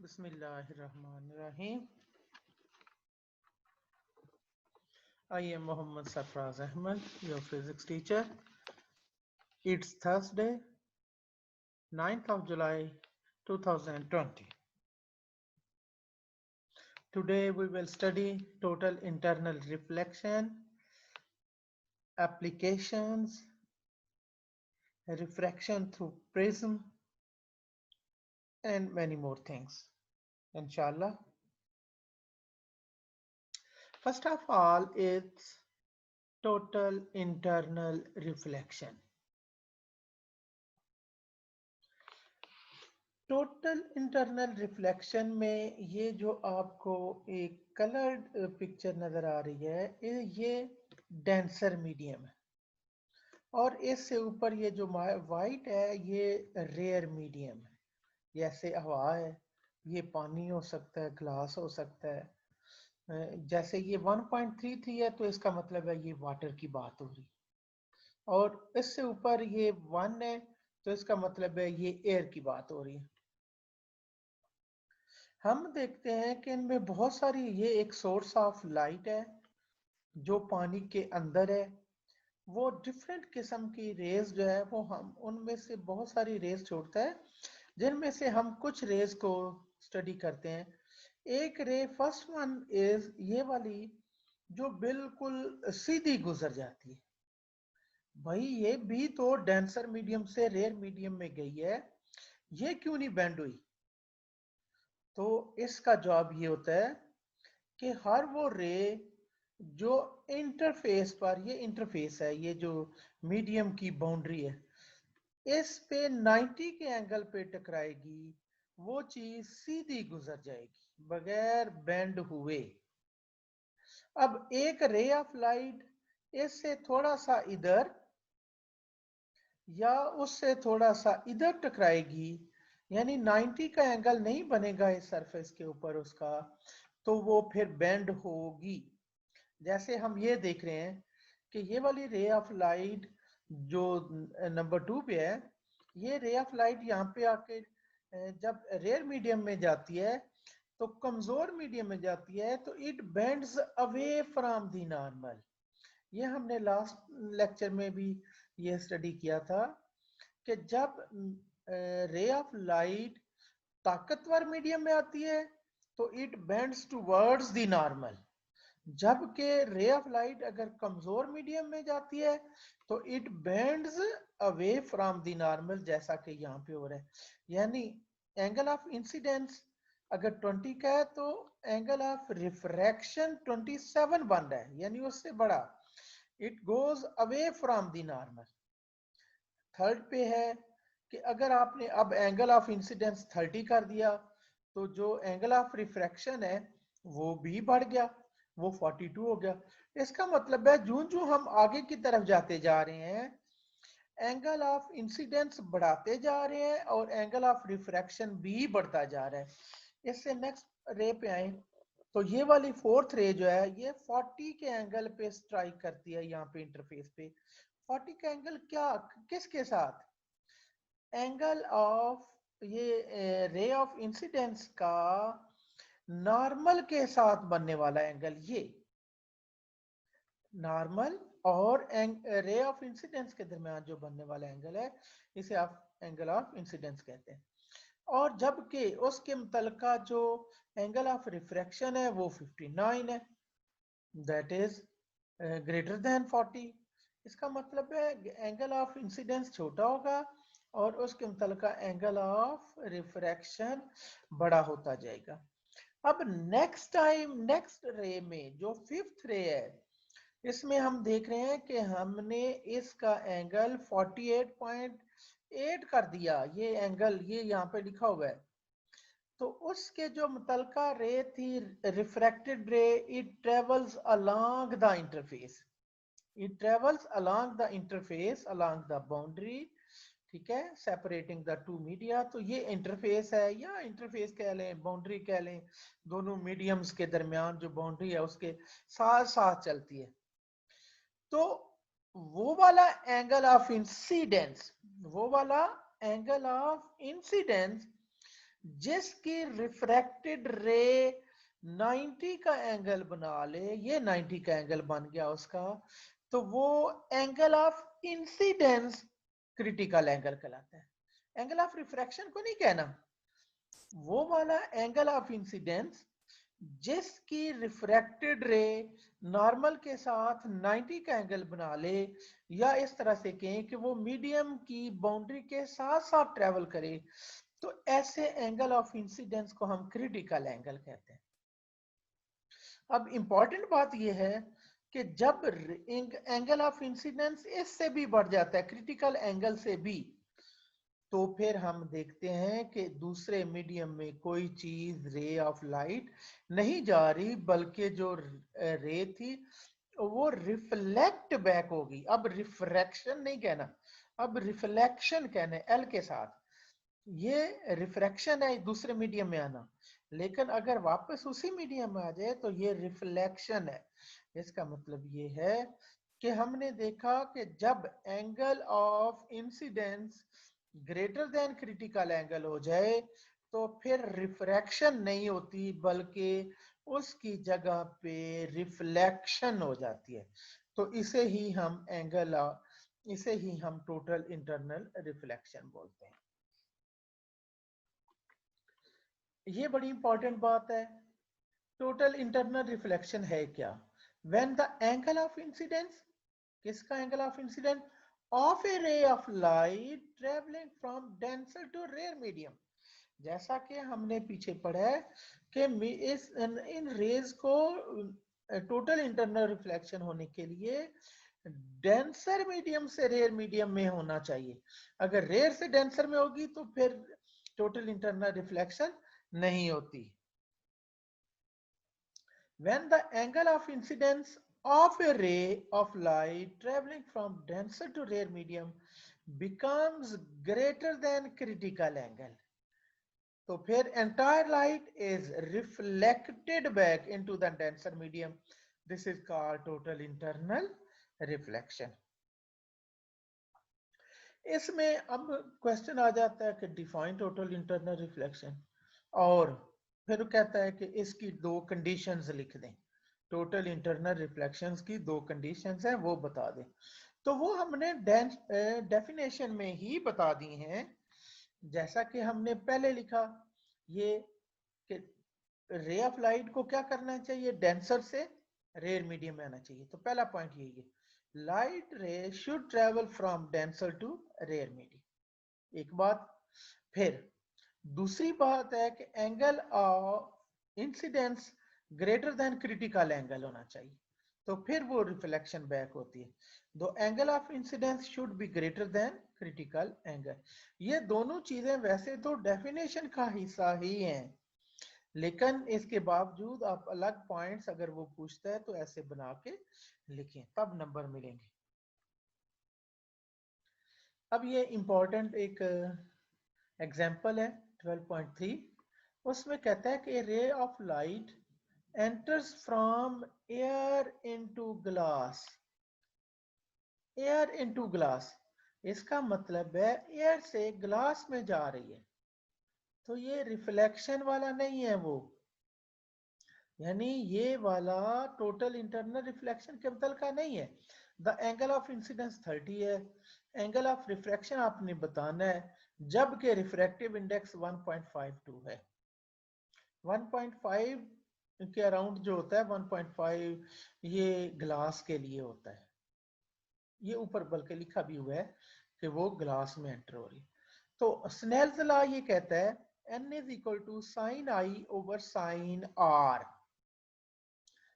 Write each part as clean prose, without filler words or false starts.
Bismillahirrahmanirrahim. I am Muhammad Sarfraz Ahmed, your physics teacher. It's Thursday, 9th of July 2020. Today we will study total internal reflection, applications, refraction through prism, and many more things. Inshallah. First of all, it's total internal reflection. Total internal reflection में ये जो आपको एक coloured picture नजर आ रही है ये denser medium है और इससे ऊपर ये जो वाइट है ये रेयर मीडियम है, जैसे हवा है, ये पानी हो सकता है, ग्लास हो सकता है। जैसे ये 1.33 है तो इसका मतलब है ये वाटर की बात हो रही है और इससे ऊपर ये 1 है तो इसका मतलब है ये एयर की बात हो रही है। हम देखते हैं कि इनमें बहुत सारी, ये एक सोर्स ऑफ लाइट है जो पानी के अंदर है, वो डिफरेंट किस्म की रेज जो है वो हम उनमें से बहुत सारी रेज छोड़ता है जिनमें से हम कुछ रेज को स्टडी करते हैं। एक रे फर्स्ट वन इज ये वाली जो बिल्कुल सीधी गुजर जाती है। भाई ये भी तो डेंसर मीडियम से रेयर मीडियम में गई है, ये क्यों नहीं बेंड हुई? तो इसका जवाब ये होता है कि हर वो रे जो इंटरफेस पर, ये इंटरफेस है, ये जो मीडियम की बाउंड्री है, इस पे 90 के एंगल पे टकराएगी, वो चीज सीधी गुजर जाएगी बगैर बेंड हुए। अब एक रे ऑफ लाइट इससे थोड़ा सा इधर या उससे थोड़ा सा इधर टकराएगी, यानी 90 का एंगल नहीं बनेगा इस सरफेस के ऊपर उसका, तो वो फिर बेंड होगी। जैसे हम ये देख रहे हैं कि ये वाली रे ऑफ लाइट जो नंबर 2 पे है, ये रे ऑफ लाइट यहाँ पे आके जब रेयर मीडियम में जाती है तो कमजोर मीडियम में जाती है तो it bends away from the normal. ये हमने लास्ट लेक्चर में भी ये स्टडी किया था कि जब रे ऑफ लाइट ताकतवर मीडियम में आती है तो it bends towards the normal, जबकि रे ऑफ लाइट अगर कमजोर मीडियम में जाती है तो it bends away from the normal, जैसा कि यहाँ पे हो रहा है। यानी एंगल ऑफ इंसिडेंस अगर 20 का है तो एंगल ऑफ रिफ्रैक्शन 27 बन रहा है, यानी उससे बड़ा, it goes away from the normal. Third पे है कि अगर आपने अब एंगल ऑफ इंसिडेंस 30 कर दिया तो जो एंगल ऑफ रिफ्रैक्शन है वो भी बढ़ गया, वो 42 हो गया। इसका मतलब है जो जो हम आगे की तरफ जाते जा रहे हैं एंगल ऑफ इंसिडेंस बढ़ाते जा रहे हैं और एंगल ऑफ रिफ्रैक्शन भी बढ़ता जा रहा है। इससे नेक्स्ट रे पे आए तो ये वाली फोर्थ रे जो है ये 40 के एंगल पे स्ट्राइक करती है यहाँ पे इंटरफेस पे। 40 का एंगल क्या, किसके साथ? एंगल ऑफ ये रे ऑफ इंसिडेंस का नॉर्मल के साथ बनने वाला एंगल, ये नॉर्मल और रे ऑफ इंसिडेंस के दरमियान जो बनने वाला एंगल है इसे आप एंगल ऑफ इंसिडेंस कहते हैं। और जबकि उसके मुतलका जो एंगल ऑफ रिफ्रैक्शन है वो 59 है, दैट इज ग्रेटर देन 40। इसका मतलब है एंगल ऑफ इंसिडेंस छोटा होगा और उसके मुतलका एंगल ऑफ रिफ्रैक्शन बड़ा होता जाएगा। अब नेक्स्ट टाइम नेक्स्ट रे में जो फिफ्थ रे है इसमें हम देख रहे हैं कि हमने इसका एंगल 48.8 कर दिया, ये एंगल ये यहाँ पे लिखा हुआ है। तो उसके जो मुतलका रे थी रिफ्रैक्टेड रे, it travels along the interface, it travels along the interface along the boundary, ठीक है, सेपरेटिंग द टू मीडिया। तो ये इंटरफेस है या इंटरफेस कह लें, बाउंड्री कह लें, दोनों मीडियम्स के दरमियान जो बाउंड्री है उसके साथ साथ चलती है। तो वो वाला एंगल ऑफ इंसिडेंस, वो वाला एंगल ऑफ इंसिडेंस जिसकी रिफ्रैक्टेड रे 90 का एंगल बना ले, ये 90 का एंगल बन गया उसका, तो वो angle of incidence critical angle कहलाता है। एंगल ऑफ रिफ्रैक्शन को नहीं कहना, वो वाला एंगल ऑफ इंसिडेंस जिसकी रिफ्रैक्टेड रे नॉर्मल के साथ 90 का एंगल बना ले, या इस तरह से कहें कि वो मीडियम की बाउंड्री के साथ साथ ट्रेवल करे, तो ऐसे एंगल ऑफ इंसिडेंस को हम क्रिटिकल एंगल कहते हैं। अब इंपॉर्टेंट बात यह है कि जब एंगल ऑफ इंसिडेंस इससे भी बढ़ जाता है, क्रिटिकल एंगल से भी, तो फिर हम देखते हैं कि दूसरे मीडियम में कोई चीज, रे ऑफ लाइट नहीं जा रही, बल्कि जो रे थी वो रिफ्लेक्ट बैक होगी। अब रिफ्रैक्शन नहीं कहना, अब रिफ्लेक्शन कहना है एल के साथ। ये रिफ्रैक्शन है दूसरे मीडियम में आना, लेकिन अगर वापस उसी मीडियम में आ जाए तो ये रिफ्लेक्शन है। इसका मतलब ये है कि हमने देखा कि जब angle of incidence greater than critical angle हो जाए तो फिर रिफ्रैक्शन नहीं होती, बल्कि उसकी जगह पे रिफ्लेक्शन हो जाती है। तो इसे ही हम टोटल इंटरनल रिफ्लेक्शन बोलते हैं। ये बड़ी इंपॉर्टेंट बात है। टोटल इंटरनल रिफ्लेक्शन है क्या? When the angle of incidence, किसका angle of incidence? Of a ray of light travelling from denser to rare medium. जैसा कि हमने पीछे पढ़ा है कि इन रेज को टोटल इंटरनल रिफ्लेक्शन होने के लिए डेंसर मीडियम से रेयर मीडियम में होना चाहिए। अगर रेयर से डेंसर में होगी तो फिर टोटल इंटरनल रिफ्लेक्शन नहीं होती। When the angle of incidence of a ray of light traveling from denser to rare medium becomes greater than critical angle, तो फिर entire light is reflected back into the denser medium. This is called total internal reflection. इसमें अब question आ जाता है कि define total internal reflection, और फिर कहता है कि इसकी दो कंडीशंस लिख दें। टोटल इंटरनल रिफ्लेक्शंस की दो कंडीशंस हैं, वो बता दें। तो वो हमने डेफिनेशन में ही बता दी हैं। जैसा कि हमने पहले लिखा, ये कि रे ऑफ लाइट को क्या करना चाहिए? डेंसर से रेयर मीडियम में आना चाहिए। तो पहला पॉइंट यही है, light ray should travel from denser to rare medium, एक बात। फिर दूसरी बात है कि angle of incidence greater than critical angle होना चाहिए, तो फिर वो रिफ्लेक्शन बैक होती है। दो angle of incidence should be greater than critical angle. ये दोनों चीजें वैसे तो डेफिनेशन का हिस्सा ही हैं, लेकिन इसके बावजूद आप अलग पॉइंट्स अगर वो पूछता है तो ऐसे बना के लिखें, तब नंबर मिलेंगे। अब ये इंपॉर्टेंट एक एग्जाम्पल है 12.3, उसमें कहता है कि रे of light enters from air into glass. Air into glass, इसका मतलब है एयर से ग्लास में जा रही है, तो ये रिफ्लेक्शन वाला नहीं है वो, यानी ये वाला टोटल इंटरनल रिफ्लेक्शन के बदल का नहीं है। द एंगल ऑफ इंसिडेंस 30 है, एंगल ऑफ रिफ्रैक्शन आपने बताना है, जबकि रिफ्रैक्टिव इंडेक्स 1.52 है। 1.5 के अराउंड जो होता है 1.5 ये ग्लास के लिए होता है। ये ऊपर बल्कि लिखा भी हुआ है कि वो ग्लास में एंटर हो रही है। तो स्नेल्स लॉ ये कहता है n is equal to sine i over sine r.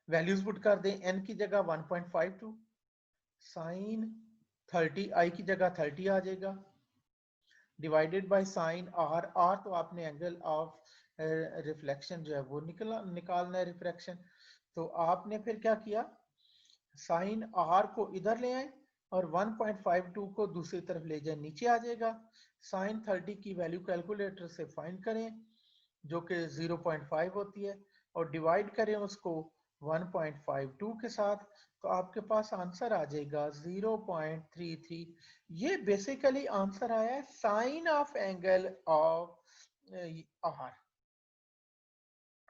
Values put कर दें, n की जगह 1.52, साइन 30, आई की जगह 30 आ जाएगा, divided by sine r. R तो आपने एंगल ऑफ रिफ्लेक्शन जो है वो निकालना है, रिफ्रैक्शन। तो आपने फिर क्या किया, साइन आर को इधर ले आए और 1.52 को दूसरी तरफ ले जाए, नीचे आ जाएगा। साइन 30 की वैल्यू कैलकुलेटर से फाइंड करें जो कि 0.5 होती है, और डिवाइड करें उसको 1.52 के साथ, तो आपके पास आंसर आ जाएगा 0.33। ये बेसिकली आंसर आया है sine of angle of r.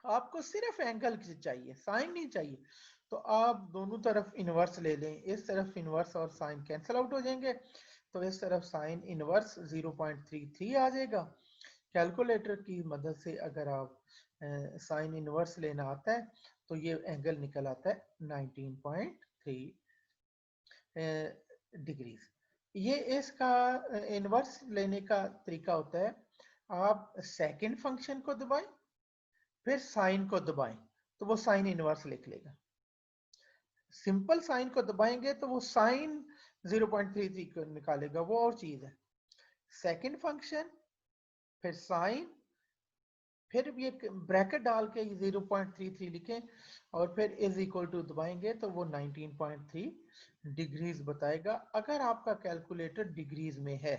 आपको सिर्फ एंगल चाहिए, साइन नहीं चाहिए, तो आप दोनों तरफ इनवर्स ले लें। इस तरफ इनवर्स और साइन कैंसिल आउट हो जाएंगे, तो इस तरफ साइन इनवर्स 0.33 आ जाएगा। कैलकुलेटर की मदद से अगर आप साइन इनवर्स लेना आता है तो ये एंगल निकल आता है 19.3 डिग्रीज। ये इसका इनवर्स लेने का तरीका होता है, आप सेकंड फंक्शन को दबाएं फिर साइन को दबाएं तो वो साइन इनवर्स लिख लेगा। सिंपल साइन को दबाएंगे तो वो साइन 0.33 को निकालेगा, वो और चीज है। सेकंड फंक्शन फिर साइन, फिर भी एक ब्रैकेट डाल के 0.33 लिखें और फिर इज इक्वल टू दबाएंगे तो वो 19.3 डिग्रीज बताएगा, अगर आपका कैलकुलेटर डिग्रीज में है।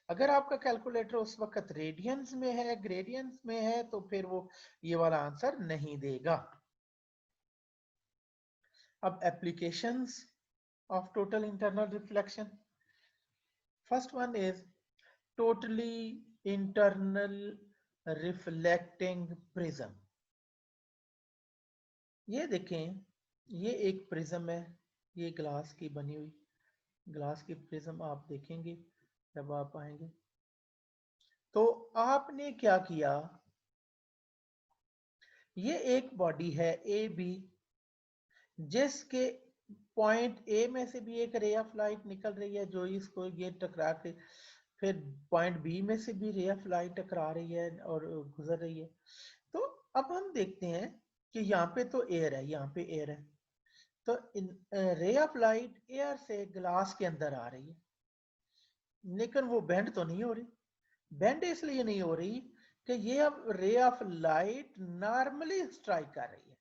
अगर आपका कैलकुलेटर उस वक्त रेडियंस में है, ग्रेडियंस में है, तो फिर वो ये वाला आंसर नहीं देगा। अब applications of total internal reflection. First one is totally internal reflecting prism. ये देखें, ये एक प्रिज्म है, ये ग्लास की बनी हुई ग्लास की प्रिज्म आप देखेंगे जब आप आएंगे। तो आपने क्या किया, ये एक बॉडी है ए बी, जिसके पॉइंट ए में से भी एक रे ऑफ लाइट निकल रही है जो इसको ये टकरा के फिर पॉइंट बी में से भी रे ऑफ लाइट टकरा रही है और गुजर रही है। तो अब हम देखते हैं कि यहाँ पे तो एयर है, यहाँ पे एयर है, तो रे ऑफ लाइट एयर से ग्लास के अंदर आ रही है, लेकिन वो बेंड तो नहीं हो रही। बेंड इसलिए नहीं हो रही कि ये अब रे ऑफ लाइट नॉर्मली स्ट्राइक कर रही है।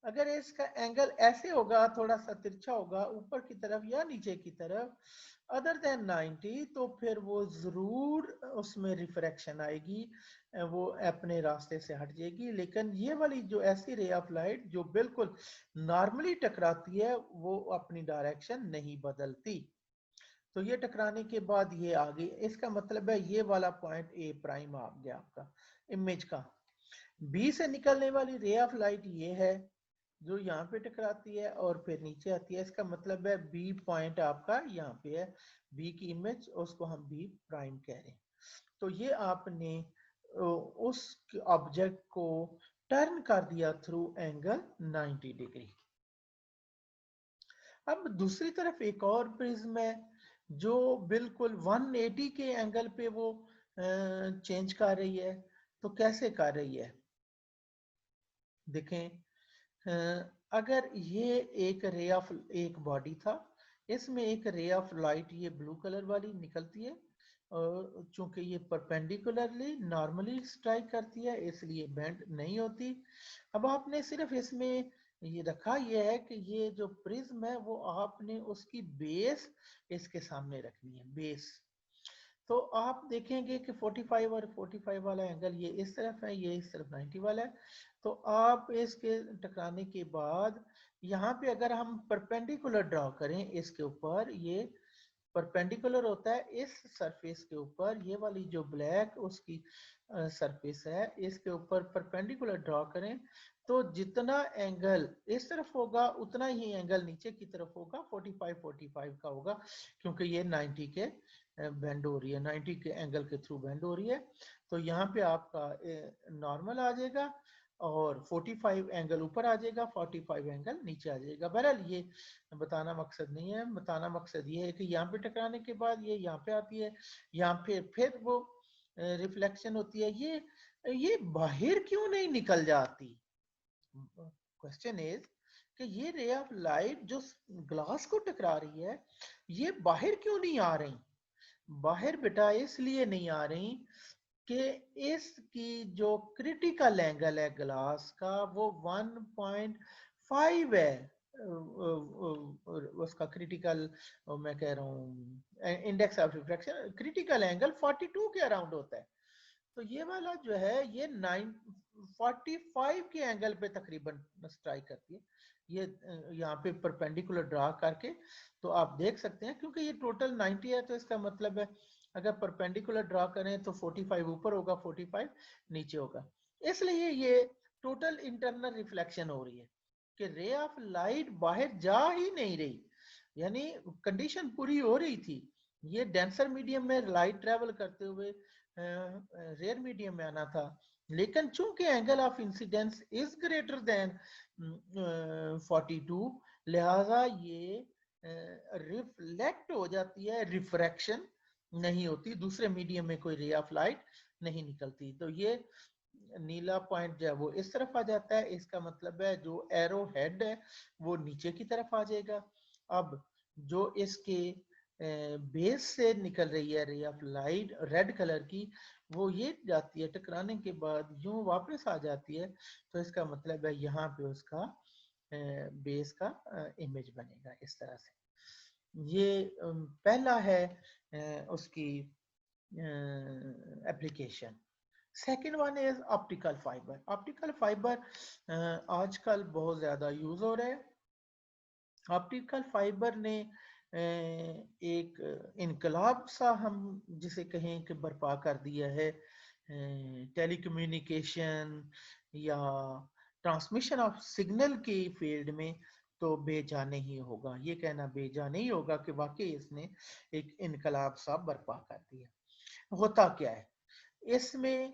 अगर इसका एंगल ऐसे होगा, थोड़ा सा तिरछा होगा ऊपर की तरफ या नीचे की तरफ अदर देन 90, तो फिर वो जरूर उसमें रिफ्रैक्शन आएगी, वो अपने रास्ते से हट जाएगी। लेकिन ये वाली जो ऐसी रे ऑफ लाइट जो बिल्कुल नॉर्मली टकराती है वो अपनी डायरेक्शन नहीं बदलती। तो ये टकराने के बाद ये आ गई, इसका मतलब है ये वाला पॉइंट ए प्राइम आ गया आपका इमेज का। बी से निकलने वाली रे ऑफ लाइट ये है जो यहाँ पे टकराती है और फिर नीचे आती है, इसका मतलब है बी पॉइंट आपका यहाँ पे है, बी की इमेज उसको हम बी प्राइम कह रहे हैं। तो ये आपने उस ऑब्जेक्ट को टर्न कर दिया थ्रू एंगल 90 डिग्री। अब दूसरी तरफ एक और प्रिज्म है जो बिल्कुल 180 के एंगल पे वो चेंज कर रही है। तो कैसे कर रही है, देखें, अगर ये एक रे ऑफ एक बॉडी था, इसमें एक रे ऑफ लाइट ये ब्लू कलर वाली निकलती है, और चूंकि ये परपेंडिकुलरली नॉर्मली स्ट्राइक करती है इसलिए बेंड नहीं होती। अब आपने सिर्फ इसमें ये रखा ये है कि ये जो प्रिज्म है वो आपने उसकी बेस इसके सामने रखनी है, बेस। तो आप देखेंगे कि 45 और 45 वाला एंगल ये इस तरफ है, ये इस तरफ 90 वाला है। तो आप इसके टकराने के बाद यहाँ पे अगर हम परपेंडिकुलर ड्रॉ करें इसके ऊपर, ये परपेंडिकुलर होता है इस सरफेस के ऊपर, ये वाली जो ब्लैक उसकी सरफेस है इसके ऊपर परपेंडिकुलर ड्रॉ करें तो जितना एंगल इस तरफ होगा उतना ही एंगल नीचे की तरफ होगा, 45 का होगा, क्योंकि ये 90 के बेंड हो रही है, 90 के एंगल के थ्रू बेंड हो रही है। तो यहाँ पे आपका नॉर्मल आ जाएगा और 45 एंगल ऊपर आ जाएगा, 45 एंगल नीचे आ जाएगा। बहरहाल ये बताना मकसद नहीं है, बताना मकसद ये है कि यहाँ पे टकराने के बाद ये यहाँ पे आती है, यहाँ पे फिर वो रिफ्लेक्शन होती है, ये बाहर क्यों नहीं निकल जाती। क्वेश्चन इज कि ये रे ऑफ लाइट जो ग्लास को टकरा रही है ये बाहर क्यों नहीं आ रही। बाहर बेटा इसलिए नहीं आ रही कि इसकी जो क्रिटिकल एंगल है ग्लास का वो 1.5 है, उसका क्रिटिकल, मैं कह रहा हूँ index of refraction, critical angle 42 के अराउंड होता है। तो ये वाला जो है ये 45 के एंगल पे तकरीबन स्ट्राइक करती है, ये यहाँ पे परपेंडिकुलर ड्रा करके। तो आप देख सकते हैं क्योंकि ये टोटल 90 है तो इसका मतलब है अगर परपेंडिकुलर ड्रा करें तो 45 ऊपर होगा, 45 नीचे होगा। इसलिए ये टोटल इंटरनल रिफ्लेक्शन हो रही है कि रे ऑफ लाइट बाहर जा ही नहीं रही, यानी कंडीशन पूरी हो रही थी। ये डेंसर मीडियम में लाइट ट्रेवल करते हुए रेयर मीडियम में आना था, लेकिन चूंकि angle of incidence is greater than 42, लिहाजा ये रिफ्लेक्ट हो जाती है, रिफ्रैक्शन नहीं होती, दूसरे मीडियम में कोई रे ऑफ लाइट नहीं निकलती। तो ये नीला पॉइंट जो है वो इस तरफ आ जाता है, इसका मतलब है जो एरो हेड है वो नीचे की तरफ आ जाएगा। अब जो इसके बेस से निकल रही है रे ऑफ लाइट रेड कलर की, वो ये जाती है टकराने के बाद यूं वापस आ जाती है, तो इसका मतलब है यहाँ पे उसका बेस का इमेज बनेगा इस तरह से। ये पहला है उसकी application. Second one is optical fibre. Optical fibre आजकल बहुत ज्यादा यूज हो रहा है। ऑप्टिकल फाइबर ने एक इनकलाब सा हम जिसे कहें कि बर्पा कर दिया है टेलीकम्युनिकेशन या ट्रांसमिशन ऑफ सिग्नल की फील्ड में। तो बेजा नहीं होगा, ये कहना बेजा नहीं होगा कि वाकई इसने एक इनकलाब सा बर्पा कर दिया। होता क्या है इसमें,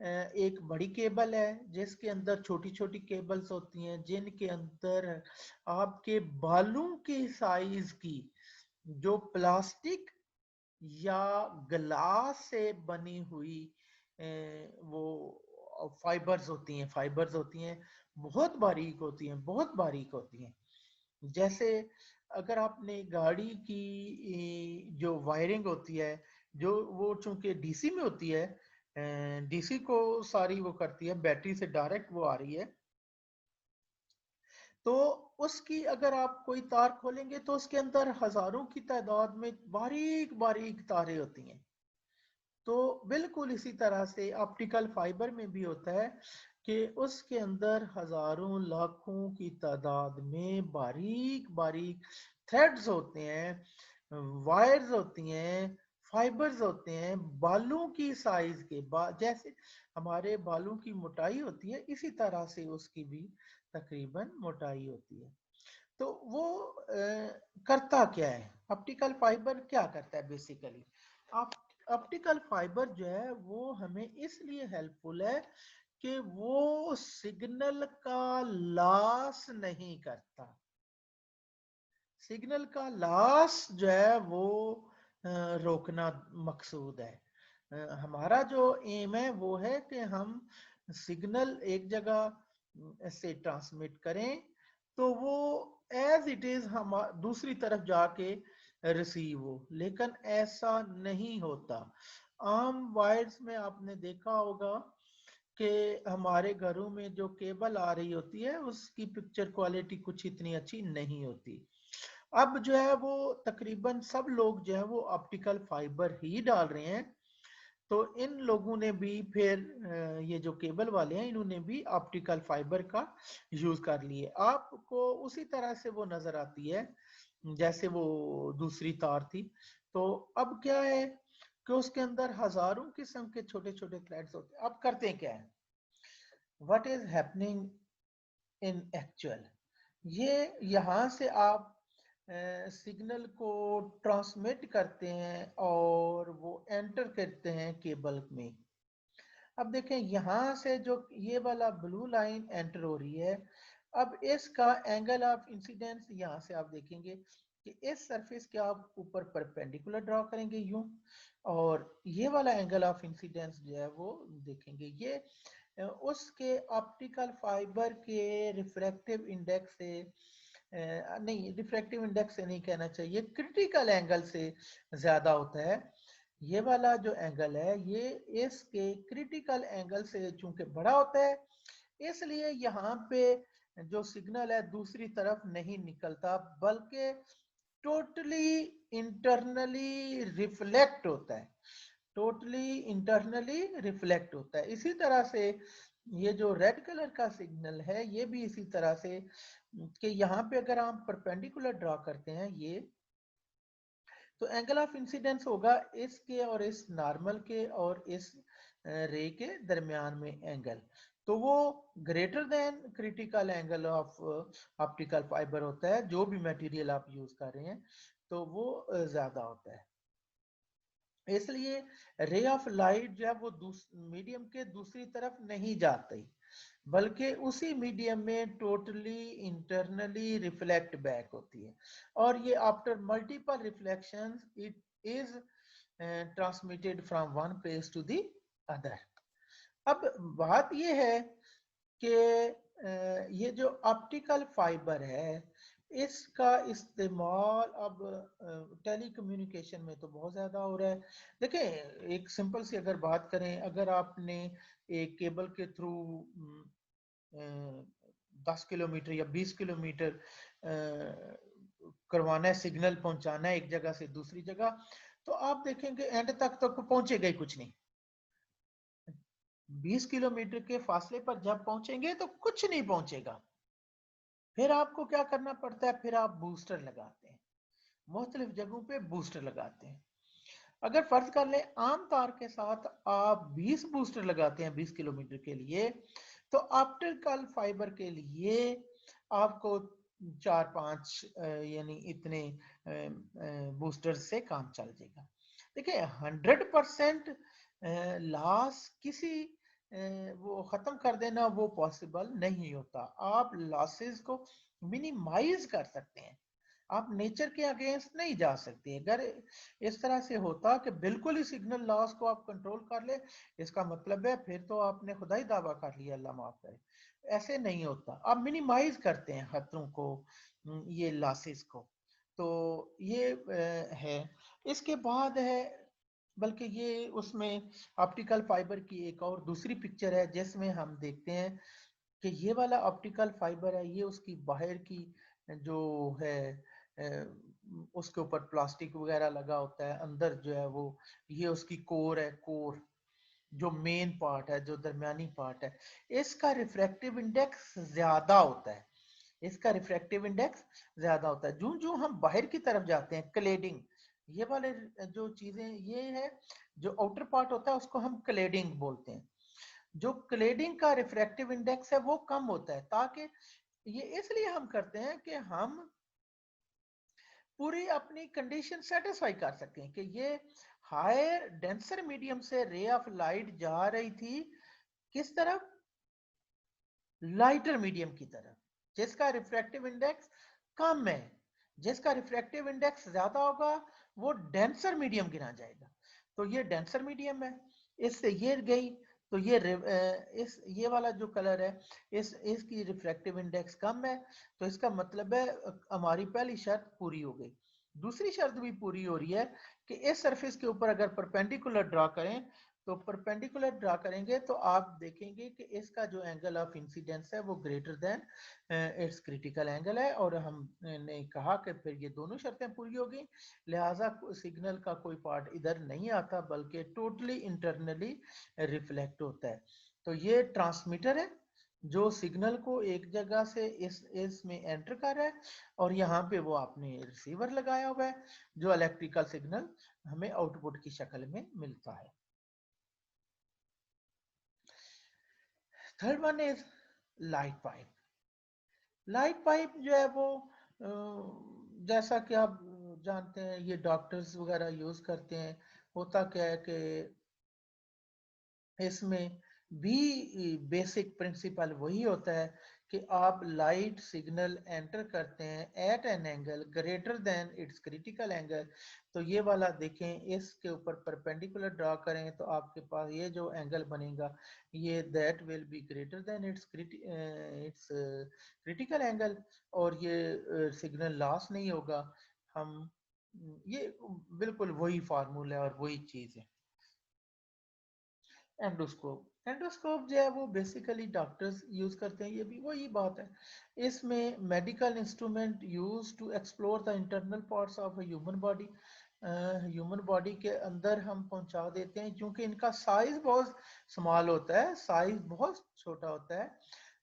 एक बड़ी केबल है जिसके अंदर छोटी छोटी केबल्स होती हैं, जिनके अंदर आपके बालों के साइज की जो प्लास्टिक या ग्लास से बनी हुई वो फाइबर्स होती हैं, बहुत बारीक होती हैं, बहुत बारीक होती हैं। जैसे अगर आपने गाड़ी की जो वायरिंग होती है, जो वो चूंकि डीसी में होती है, डीसी को सारी वो करती है, बैटरी से डायरेक्ट वो आ रही है, तो उसकी अगर आप कोई तार खोलेंगे तो उसके अंदर हजारों की तादाद में बारीक बारीक तारें होती हैं। तो बिल्कुल इसी तरह से ऑप्टिकल फाइबर में भी होता है कि उसके अंदर हजारों लाखों की तादाद में बारीक बारीक थ्रेड्स होते हैं, वायर्स होती हैं, फाइबर्स होते हैं, बालों की साइज के जैसे हमारे बालों की मोटाई होती है, इसी तरह से उसकी भी तकरीबन मोटाई होती है। तो वो करता क्या है, ऑप्टिकल फाइबर क्या करता है बेसिकली। ऑप्टिकल फाइबर जो है वो हमें इसलिए हेल्पफुल है कि वो सिग्नल का लॉस नहीं करता। सिग्नल का लॉस जो है वो रोकना मकसूद है। हमारा जो एम है वो है कि हम सिग्नल एक जगह से ट्रांसमिट करें तो वो एज इट इज हम दूसरी तरफ जाके रिसीव हो, लेकिन ऐसा नहीं होता। आम वायर्स में आपने देखा होगा कि हमारे घरों में जो केबल आ रही होती है उसकी पिक्चर क्वालिटी कुछ इतनी अच्छी नहीं होती। अब जो है वो तकरीबन सब लोग जो है वो ऑप्टिकल फाइबर ही डाल रहे हैं। तो इन लोगों ने भी फिर ये जो केबल वाले हैं इन्होंने भी ऑप्टिकल फाइबर का यूज कर लिए। आपको उसी तरह से वो नजर आती है जैसे वो दूसरी तार थी। तो अब क्या है कि उसके अंदर हजारों किस्म के छोटे छोटे थ्रेड्स होते हैं। अब करते हैं क्या है, what is happening in actual, ये यहाँ से आप सिग्नल को ट्रांसमिट करते हैं और वो एंटर करते हैं केबल में। अब देखें यहाँ से जो ये वाला ब्लू लाइन एंटर हो रही है, अब इसका एंगल ऑफ इंसिडेंस यहाँ से आप देखेंगे कि इस सरफेस के आप ऊपर परपेंडिकुलर ड्रॉ करेंगे यूं, और ये वाला एंगल ऑफ इंसिडेंस जो है वो देखेंगे ये उसके ऑप्टिकल फाइबर के रिफ्रैक्टिव इंडेक्स से नहीं, रिफ्रैक्टिव इंडेक्स से नहीं कहना चाहिए, क्रिटिकल एंगल से ज्यादा होता है। ये वाला जो एंगल है ये इसके क्रिटिकल एंगल से चूंकि बड़ा होता है, इसलिए यहाँ पे जो सिग्नल है दूसरी तरफ नहीं निकलता, बल्कि टोटली इंटरनली रिफ्लेक्ट होता है, टोटली इंटरनली रिफ्लेक्ट होता है। इसी तरह से ये जो रेड कलर का सिग्नल है ये भी इसी तरह से कि यहाँ पे अगर हम परपेंडिकुलर ड्रॉ करते हैं, ये तो एंगल ऑफ इंसिडेंस होगा इसके और इस नॉर्मल के और इस रे के दरमियान में एंगल, तो वो greater than critical angle of optical fibre होता है। जो भी मटेरियल आप यूज कर रहे हैं तो वो ज्यादा होता है। इसलिए रे ऑफ लाइट जो है वो मीडियम के दूसरी तरफ नहीं जाती, बल्कि उसी मीडियम में टोटली इंटरनली रिफ्लेक्ट बैक होती है, और ये after multiple reflections it is transmitted from one place to the other. अब बात ये है कि ये जो ऑप्टिकल फाइबर है इसका इस्तेमाल अब टेली कम्युनिकेशन में तो बहुत ज्यादा हो रहा है। देखिए एक सिंपल सी अगर बात करें, अगर आपने एक केबल के थ्रू 10 किलोमीटर या 20 किलोमीटर करवाना है, सिग्नल पहुंचाना है एक जगह से दूसरी जगह, तो आप देखेंगे एंड तक तो पहुंचेगा ही कुछ नहीं। 20 किलोमीटर के फासले पर जब पहुंचेंगे तो कुछ नहीं पहुंचेगा। फिर आपको क्या करना पड़ता है, फिर आप बूस्टर लगाते हैं, मुख्तलिफ जगहों पे बूस्टर लगाते हैं। अगर फर्ज कर ले आम तार के साथ आप 20 बूस्टर लगाते हैं 20 किलोमीटर के लिए, तो ऑप्टिकल फाइबर के लिए आपको 4-5 यानी इतने बूस्टर से काम चल जाएगा। देखिए 100% लॉस किसी वो खत्म कर देना वो पॉसिबल नहीं होता। आप लॉसेस को मिनिमाइज कर सकते हैं, आप नेचर के अगेंस्ट नहीं जा सकते। अगर इस तरह से होता कि बिल्कुल ही सिग्नल लॉस को आप कंट्रोल कर ले, इसका मतलब है फिर तो आपने खुदा ही दावा कर लिया, अल्लाह माफ करे। ऐसे नहीं होता, आप मिनिमाइज करते हैं खतरों को, ये लॉसेस को। तो ये है। इसके बाद है, बल्कि ये उसमें ऑप्टिकल फाइबर की एक और दूसरी पिक्चर है जिसमें हम देखते हैं कि ये वाला ऑप्टिकल फाइबर है, ये उसकी बाहर की जो है उसके ऊपर प्लास्टिक वगैरह लगा होता है, अंदर जो है वो ये उसकी कोर है, कोर जो मेन पार्ट है, जो दरमियानी पार्ट है, इसका रिफ्रैक्टिव इंडेक्स ज्यादा होता है। इसका रिफ्रैक्टिव इंडेक्स ज्यादा होता है। जो जो हम बाहर की तरफ जाते हैं, क्लेडिंग, ये वाले जो चीजें ये है, जो आउटर पार्ट होता है उसको हम क्लेडिंग बोलते हैं। जो क्लेडिंग का रिफ्रैक्टिव इंडेक्स है वो कम होता है, ताकि ये इसलिए हम करते हैं कि हम पूरी अपनी कंडीशन सेटिस्फाई कर सकें कि ये हायर डेंसर मीडियम से रे ऑफ लाइट जा रही थी किस तरफ, लाइटर मीडियम की तरफ, जिसका रिफ्रैक्टिव इंडेक्स कम है। जिसका रिफ्रैक्टिव इंडेक्स ज्यादा होगा वो डेंसर मीडियम गिना जाएगा। तो ये डेंसर मीडियम है, इससे ये गई, तो ये इस ये वाला जो कलर है इसकी रिफ्रैक्टिव इंडेक्स कम है। तो इसका मतलब है हमारी पहली शर्त पूरी हो गई। दूसरी शर्त भी पूरी हो रही है कि इस सरफेस के ऊपर अगर परपेंडिकुलर ड्रा करें, तो परपेंडिकुलर ड्रा करेंगे तो आप देखेंगे कि इसका जो एंगल ऑफ इंसिडेंस है वो greater than its critical angle है। और हमने कहा कि फिर ये दोनों शर्तें पूरी हो गई, लिहाजा सिग्नल का कोई पार्ट इधर नहीं आता बल्कि टोटली इंटरनली रिफ्लेक्ट होता है। तो ये ट्रांसमीटर है जो सिग्नल को एक जगह से इसमें एंटर कर रहा है, और यहाँ पे वो आपने रिसीवर लगाया हुआ है जो इलेक्ट्रिकल सिग्नल हमें आउटपुट की शक्ल में मिलता है। Third one is light pipe. Light pipe जो है वो जैसा कि आप जानते हैं ये डॉक्टर्स वगैरह यूज करते हैं। होता क्या है कि इसमें भी बेसिक प्रिंसिपल वही होता है कि आप लाइट सिग्नल एंटर करते हैं at an angle greater than its critical angle. तो ये वाला देखें, इसके ऊपर परपेंडिकुलर ड्रा करें तो आपके पास ये जो एंगल बनेगा ये that will be greater than its critical angle, और ये सिग्नल लॉस नहीं होगा। हम ये बिल्कुल वही फार्मूला है और वही चीज है। एंडोस्कोप, एंडोस्कोप जो है वो बेसिकली डॉक्टर्स यूज करते हैं, ये भी वही बात है। इसमें medical instrument used to explore the internal parts of human body, human body के अंदर हम पहुंचा देते हैं, क्योंकि इनका साइज बहुत स्मॉल होता है, साइज बहुत छोटा होता है।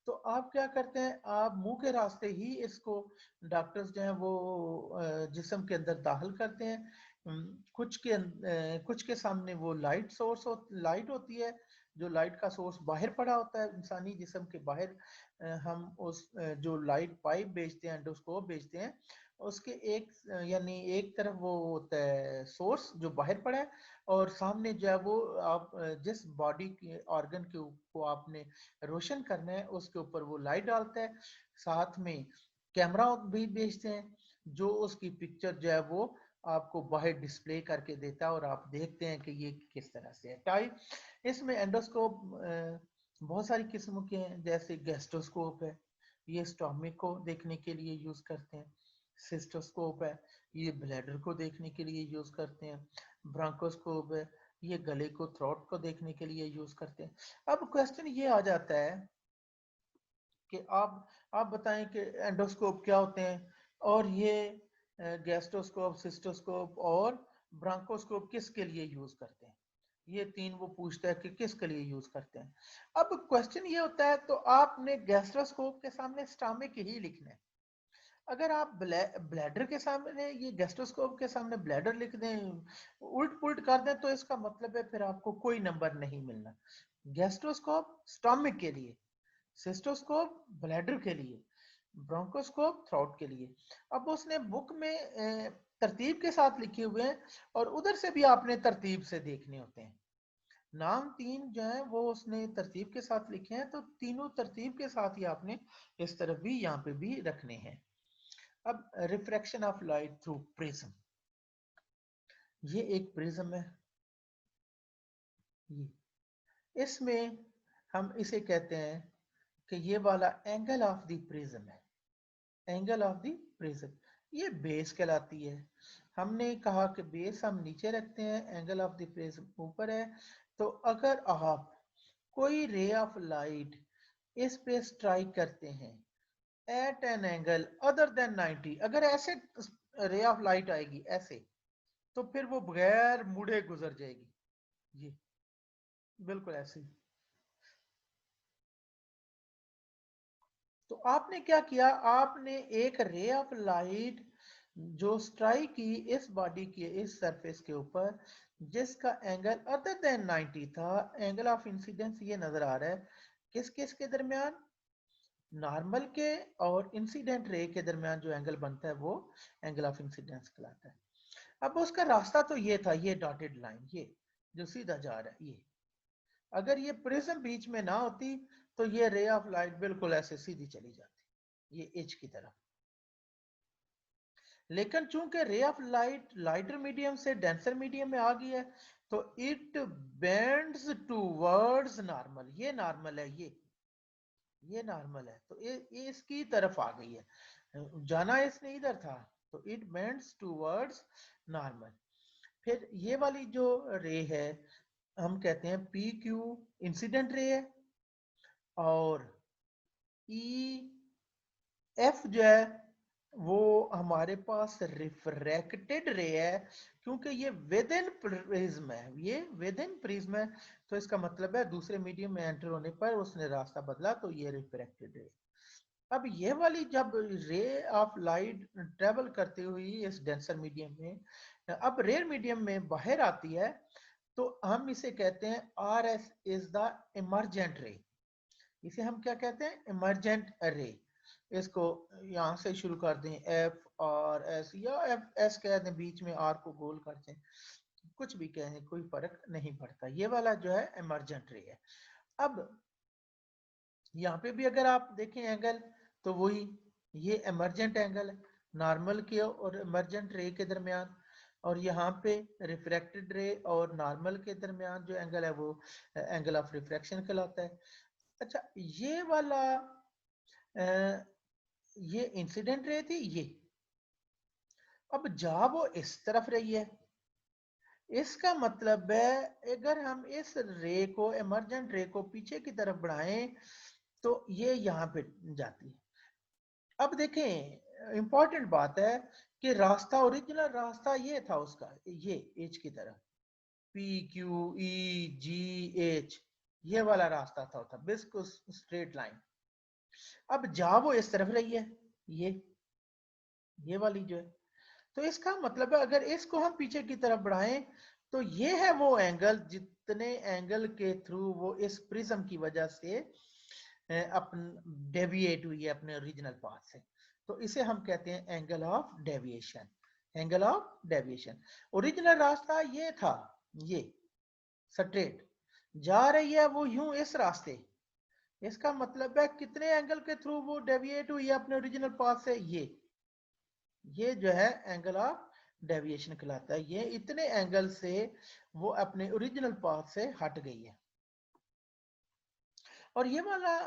तो आप क्या करते हैं, आप मुंह के रास्ते ही इसको डॉक्टर्स जो है वो जिस्म के अंदर दाखिल करते हैं। कुछ के सामने वो लाइट होती है, जो लाइट का सोर्स बाहर पड़ा होता है इंसानी जिस्म के बाहर। हम उस जो लाइट पाइप बेचते हैं, एंडोस्कोप बेचते हैं, उसके यानी एक तरफ वो होता है सोर्स जो बाहर पड़ा है, और सामने जो है वो आप जिस बॉडी के ऑर्गन को आपने रोशन करना है उसके ऊपर वो लाइट डालता है। साथ में कैमरा भी बेचते हैं जो उसकी पिक्चर जो है वो आपको बाहर डिस्प्ले करके देता है और आप देखते हैं कि ये किस तरह से है। टाइप इसमें एंडोस्कोप बहुत सारी किस्मों के हैं, जैसे गैस्ट्रोस्कोप है, ये स्टोमिक को देखने के लिए यूज करते हैं। सिस्टोस्कोप है, ये ब्लैडर को देखने के लिए यूज करते हैं। ब्रोंकोस्कोप है, ये गले को, थ्रोट को देखने के लिए यूज करते हैं। अब क्वेश्चन ये आ जाता है कि आप बताएं कि एंडोस्कोप क्या होते हैं, और ये गैस्ट्रोस्कोप, सिस्टोस्कोप और ब्रोंकोस्कोप किसके लिए यूज करते हैं। ये तीन वो पूछता है कि किसके लिए यूज करते हैं। अब क्वेश्चन ये होता है, तो आपने गैस्ट्रोस्कोप के सामने स्टमक ही लिखना है। अगर आप ब्लैडर के सामने, ये गैस्ट्रोस्कोप के सामने ब्लैडर लिख दें, उल्ट पुल्ट कर दें, तो इसका मतलब है फिर आपको कोई नंबर नहीं मिलना। गैस्ट्रोस्कोप स्टमक के लिए, सिस्टोस्कोप ब्लैडर के लिए, ब्रोंकोस्कोप थ्रोट के लिए। अब उसने बुक में तरतीब के साथ लिखे हुए हैं, और उधर से भी आपने तरतीब से देखने होते हैं। नाम तीन जो है वो उसने तरतीब के साथ लिखे हैं, तो तीनों तरतीब के साथ ही आपने इस तरफ भी यहाँ पे भी रखने हैं। अब refraction of light through prism, ये एक प्रिज्म है। ये इसमें हम इसे कहते हैं कि ये वाला एंगल ऑफ द प्रिज्म है, एंगल ऑफ द प्रिज्म। ये बेस कहलाती है। हमने कहा कि बेस हम नीचे रखते हैं, एंगल ऑफ द प्रिज्म ऊपर है। तो अगर आप कोई रे ऑफ लाइट इस पे स्ट्राइक करते हैं at an angle other than 90, अगर ऐसे रे ऑफ लाइट आएगी ऐसे, तो फिर वो बगैर मुड़े गुजर जाएगी। ये बिल्कुल ऐसे ही। तो आपने क्या किया, आपने एक रे ऑफ लाइट जो स्ट्राइक की इस बॉडी की इस सरफेस के ऊपर, जिसका एंगल अदर देन 90 था, एंगल ऑफ इंसिडेंस ये नजर आ रहा है किस किस के दरमियान, नॉर्मल के और इंसिडेंट रे के दरमियान जो एंगल बनता है वो एंगल ऑफ इंसिडेंस कहलाता है। अब उसका रास्ता तो ये था, ये डॉटेड लाइन, ये जो सीधा जा रहा है, ये अगर ये प्रिज्म बीच में ना होती तो ये रे ऑफ लाइट बिल्कुल ऐसे सीधी चली जाती, ये एज की तरफ। लेकिन चूंकि रे ऑफ लाइट लाइटर मीडियम से डेंसर मीडियम में आ गई है, तो इट बेंड्स टूवर्ड्स नॉर्मल, ये नॉर्मल है, ये नॉर्मल है, तो ये इसकी तरफ आ गई है, जाना इसने इधर था, तो इट बेंड्स टूवर्ड्स नॉर्मल। फिर ये वाली जो रे है हम कहते हैं पी क्यू इंसिडेंट रे है, और ई एफ जो है वो हमारे पास रिफ्रैक्टेड रे है, क्योंकि ये विद इन प्रिज्म है, ये विद इन प्रिज्म है, तो इसका मतलब है दूसरे मीडियम में एंटर होने पर उसने रास्ता बदला, तो ये रिफ्रैक्टेड रे। अब ये वाली जब रे ऑफ लाइट ट्रेवल करती हुई इस डेंसर मीडियम में अब रेयर मीडियम में बाहर आती है, तो हम इसे कहते हैं R S is the emergent ray. इसे हम क्या कहते हैं, इमरजेंट रे। इसको यहां से शुरू कर दें, एफ और एस, या एफ एस कह दें, बीच में आर को गोल कर दें, कुछ भी कहें कोई फर्क नहीं पड़ता। ये वाला जो है इमरजेंट रे है। अब यहाँ पे भी अगर आप देखें एंगल, तो वही ये इमरजेंट एंगल है नॉर्मल के और इमरजेंट रे के दरमियान, और यहाँ पे रिफ्रैक्टेड रे और नॉर्मल के दरमियान जो एंगल है वो एंगल ऑफ रिफ्रैक्शन कहलाता है। अच्छा, ये वाला ये इंसिडेंट रे थी ये, अब जा वो इस तरफ रही है, इसका मतलब है अगर हम इस रे को, इमरजेंट रे को पीछे की तरफ बढ़ाएं, तो ये यहाँ पे जाती है। अब देखें इंपॉर्टेंट बात है कि रास्ता, ओरिजिनल रास्ता ये था उसका, ये एच की तरफ, पी क्यू ई जी एच, ये वाला रास्ता था बिल्कुल स्ट्रेट लाइन। अब जा वो इस तरफ रही है, ये वाली जो है, तो इसका मतलब है अगर इसको हम पीछे की तरफ बढ़ाएं तो ये है वो एंगल जितने एंगल के थ्रू वो इस प्रिज्म की वजह से अपन डेविएट हुई है अपने ओरिजिनल पाथ से। तो इसे हम कहते हैं angle of deviation. Angle of deviation. Original रास्ता ये था, ये स्ट्रेट जा रही है वो यूं इस रास्ते, इसका मतलब है कितने एंगल के थ्रू वो डेविएट हुई है अपने ओरिजिनल पाथ से, ये जो है एंगल ऑफ डेविएशन कहलाता है। ये इतने एंगल से वो अपने ओरिजिनल पाथ से हट गई है। और ये वाला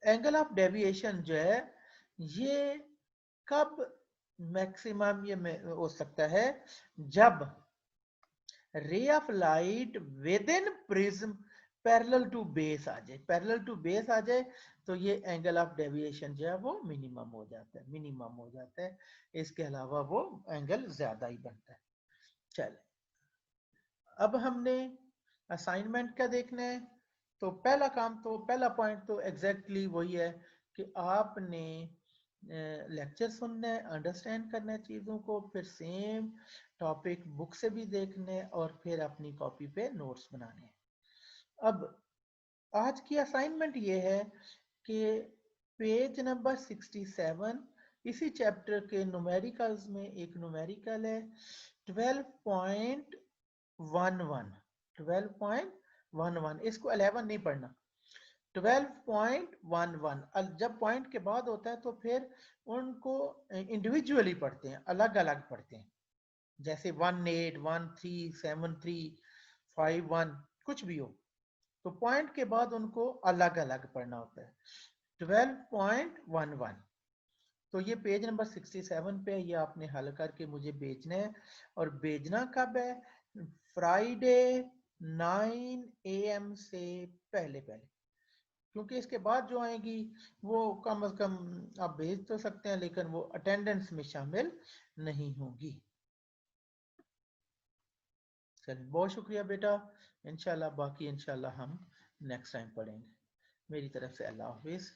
एंगल ऑफ डेविएशन जो है ये कब मैक्सिमम ये हो सकता है, जब ray of light within prism parallel to base आ जाए। पैरेलल टू बेस आ जाए तो ये एंगल ऑफ डेविएशन जो है वो मिनिमम हो जाता है, मिनिमम हो जाता है। इसके अलावा वो एंगल ज्यादा ही बनता है। चले अब हमने असाइनमेंट क्या देखना है। तो पहला काम तो पहला पॉइंट तो एग्जैक्टली वही है कि आपने लेक्चर सुनना है, अंडरस्टैंड करना है चीज़ों को, फिर सेम टॉपिक बुक से भी देखने और फिर अपनी कॉपी पे नोट्स बनाने हैं। अब आज की असाइनमेंट ये है कि पेज नंबर 67 इसी चैप्टर के न्यूमेरिकल्स में एक न्यूमेरिकल है 12.11 इसको 11 नहीं पढ़ना, 12.11। जब पॉइंट के बाद होता है तो फिर उनको इंडिविजुअली पढ़ते हैं, अलग अलग पढ़ते हैं, जैसे 18, 13, 73, 51 कुछ भी हो तो पॉइंट के बाद उनको अलग अलग पढ़ना होता है। 12.11 तो ये पेज नंबर 67 पे ये आपने हल करके मुझे भेजना है। और भेजना कब है? फ्राइडे 9 AM से पहले पहले, क्योंकि इसके बाद जो आएगी वो कम से कम आप भेज तो सकते हैं लेकिन वो अटेंडेंस में शामिल नहीं होगी। चलिए बहुत शुक्रिया बेटा, इंशाल्लाह बाकी इंशाल्लाह हम नेक्स्ट टाइम पढ़ेंगे। मेरी तरफ से अल्लाह हाफिज।